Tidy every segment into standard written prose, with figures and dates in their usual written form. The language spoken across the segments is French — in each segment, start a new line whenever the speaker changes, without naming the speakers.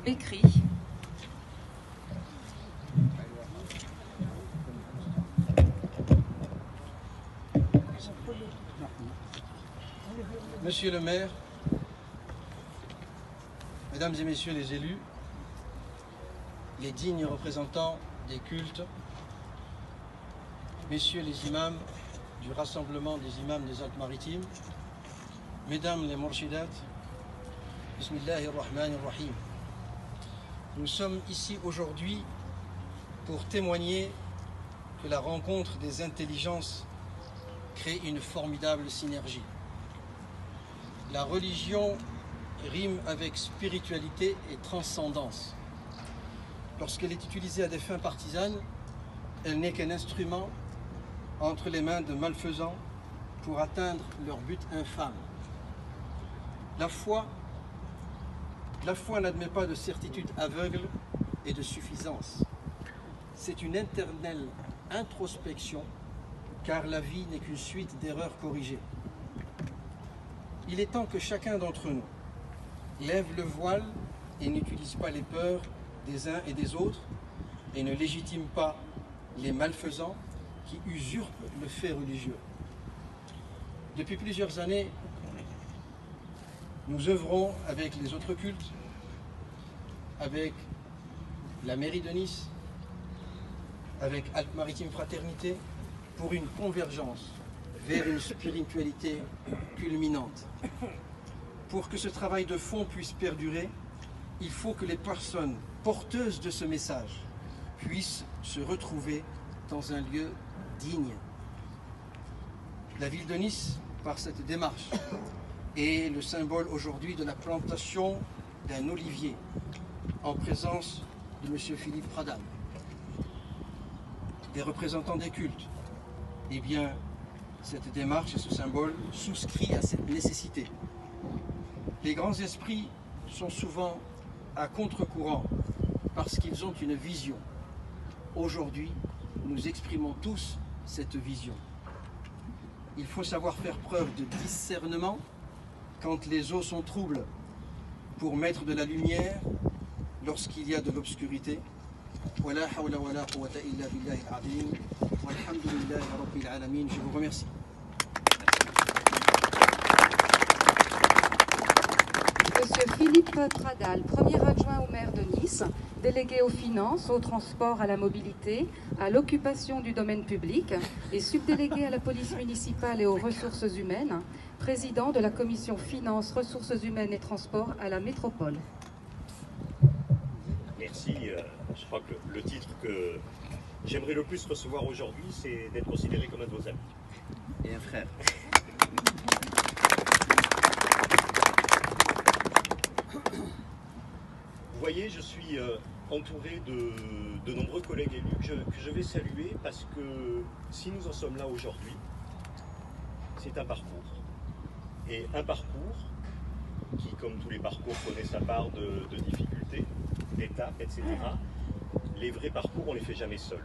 écrit.
Monsieur le maire, mesdames et messieurs les élus, les dignes représentants des cultes, messieurs les imams du rassemblement des imams des Alpes-Maritimes, mesdames les morshidat, Bismillahirrahmanirrahim. Nous sommes ici aujourd'hui pour témoigner que la rencontre des intelligences crée une formidable synergie. La religion rime avec spiritualité et transcendance. Lorsqu'elle est utilisée à des fins partisanes, elle n'est qu'un instrument entre les mains de malfaisants pour atteindre leur but infâme. La foi n'admet pas de certitude aveugle et de suffisance. C'est une éternelle introspection, car la vie n'est qu'une suite d'erreurs corrigées. Il est temps que chacun d'entre nous lève le voile et n'utilise pas les peurs des uns et des autres et ne légitime pas les malfaisants qui usurpent le fait religieux. Depuis plusieurs années, nous œuvrons avec les autres cultes, avec la mairie de Nice, avec Alpes-Maritimes Fraternité, pour une convergence vers une spiritualité culminante. Pour que ce travail de fond puisse perdurer, il faut que les personnes porteuses de ce message puissent se retrouver dans un lieu digne. La ville de Nice, par cette démarche, est le symbole aujourd'hui de la plantation d'un olivier en présence de M. Philippe Pradal, des représentants des cultes. Eh bien, cette démarche et ce symbole souscrit à cette nécessité. Les grands esprits sont souvent à contre-courant parce qu'ils ont une vision. Aujourd'hui, nous exprimons tous cette vision. Il faut savoir faire preuve de discernement quand les eaux sont troubles pour mettre de la lumière lorsqu'il y a de l'obscurité. Je vous remercie.
Monsieur Philippe Pradal, premier adjoint au maire de Nice, délégué aux finances, au transport, à la mobilité, à l'occupation du domaine public et subdélégué à la police municipale et aux ressources humaines, président de la commission finances, ressources humaines et transports à la métropole.
Merci. Je crois que le titre que j'aimerais le plus recevoir aujourd'hui, c'est d'être considéré comme un de vos amis.
Et un frère.
Vous voyez, je suis entouré de nombreux collègues élus que je vais saluer parce que si nous en sommes là aujourd'hui, c'est un parcours. Et un parcours qui, comme tous les parcours, connaît sa part de difficultés, d'étapes, etc. Les vrais parcours, on ne les fait jamais seuls.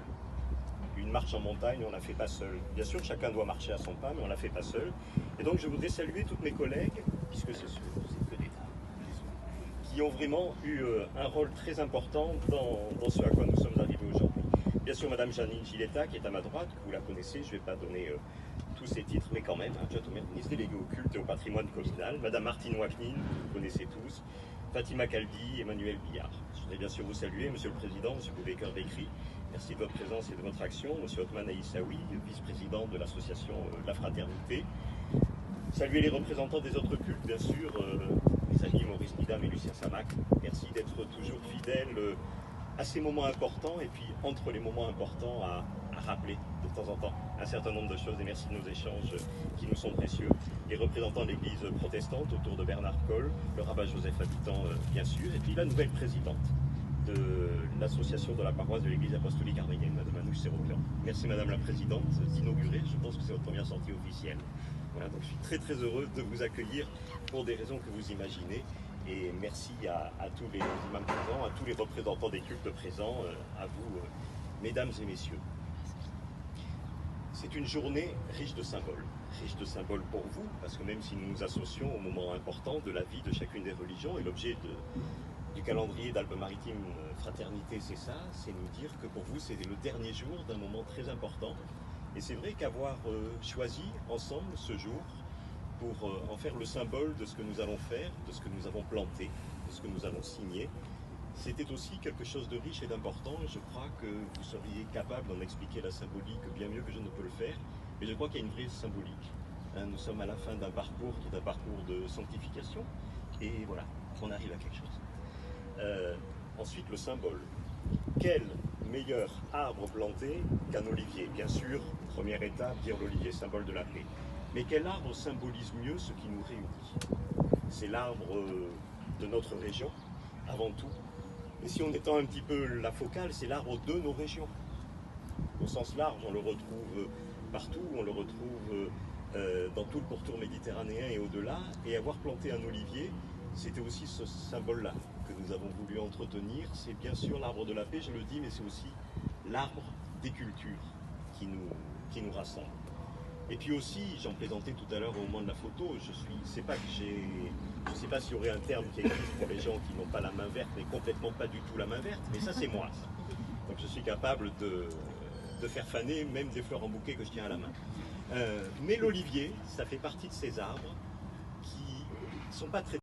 Une marche en montagne, on ne la fait pas seul. Bien sûr, chacun doit marcher à son pas, mais on ne la fait pas seul. Et donc, je voudrais saluer tous mes collègues, puisque c'est que des dames, qui ont vraiment eu un rôle très important dans ce à quoi nous sommes arrivés aujourd'hui. Bien sûr, Madame Janine Giletta, qui est à ma droite, que vous la connaissez, je ne vais pas donner tous ses titres, mais quand même, adjointe au maire de Nice, déléguée au culte et au patrimoine communal. Madame Martine Waknin, vous connaissez tous. Fatima Kaldi, Emmanuel Billard. Je voudrais bien sûr vous saluer, Monsieur le Président, Monsieur Boubacar Bekri. Merci de votre présence et de votre action. Monsieur Othman Aïssaoui, vice-président de l'association de la Fraternité. Saluer les représentants des autres cultes, bien sûr, mes amis Maurice Nidam et Lucien Samac. Merci d'être toujours fidèles à ces moments importants et puis entre les moments importants à rappeler de temps en temps un certain nombre de choses et merci de nos échanges qui nous sont précieux. Les représentants de l'église protestante autour de Bernard Coll, le rabbin Joseph Habitant bien sûr, et puis la nouvelle présidente de l'association de la paroisse de l'église apostolique arménienne, Madame Anouche Seroclan. Merci Madame la Présidente d'inaugurer, je pense que c'est votre première sortie officielle. Voilà, donc je suis très très heureux de vous accueillir pour des raisons que vous imaginez. Et merci à tous les imams présents, à tous les représentants des cultes présents, à vous, mesdames et messieurs. C'est une journée riche de symboles pour vous, parce que même si nous nous associons au moment important de la vie de chacune des religions, et l'objet du calendrier d'Alpes-Maritimes Fraternité, c'est ça, c'est nous dire que pour vous, c'était le dernier jour d'un moment très important. Et c'est vrai qu'avoir choisi ensemble ce jour pour en faire le symbole de ce que nous allons faire, de ce que nous avons planté, de ce que nous allons signer, c'était aussi quelque chose de riche et d'important. Je crois que vous seriez capable d'en expliquer la symbolique bien mieux que je ne peux le faire. Mais je crois qu'il y a une vraie symbolique. Nous sommes à la fin d'un parcours qui est un parcours de sanctification. Et voilà, on arrive à quelque chose. Ensuite, le symbole. Quel meilleur arbre planté qu'un olivier? Bien sûr, première étape, dire l'olivier, symbole de la paix. Mais quel arbre symbolise mieux ce qui nous réunit? C'est l'arbre de notre région, avant tout. Et si on étend un petit peu la focale, c'est l'arbre de nos régions. Au sens large, on le retrouve partout, on le retrouve dans tout le pourtour méditerranéen et au-delà. Et avoir planté un olivier, c'était aussi ce symbole-là que nous avons voulu entretenir. C'est bien sûr l'arbre de la paix, je le dis, mais c'est aussi l'arbre des cultures qui nous rassemble. Et puis aussi, j'en plaisantais tout à l'heure au moment de la photo, je ne sais pas s'il y aurait un terme qui existe pour les gens qui n'ont pas la main verte, mais complètement pas du tout la main verte, mais ça c'est moi. Ça. Donc je suis capable de faire faner même des fleurs en bouquet que je tiens à la main. Mais l'olivier, ça fait partie de ces arbres qui ne sont pas très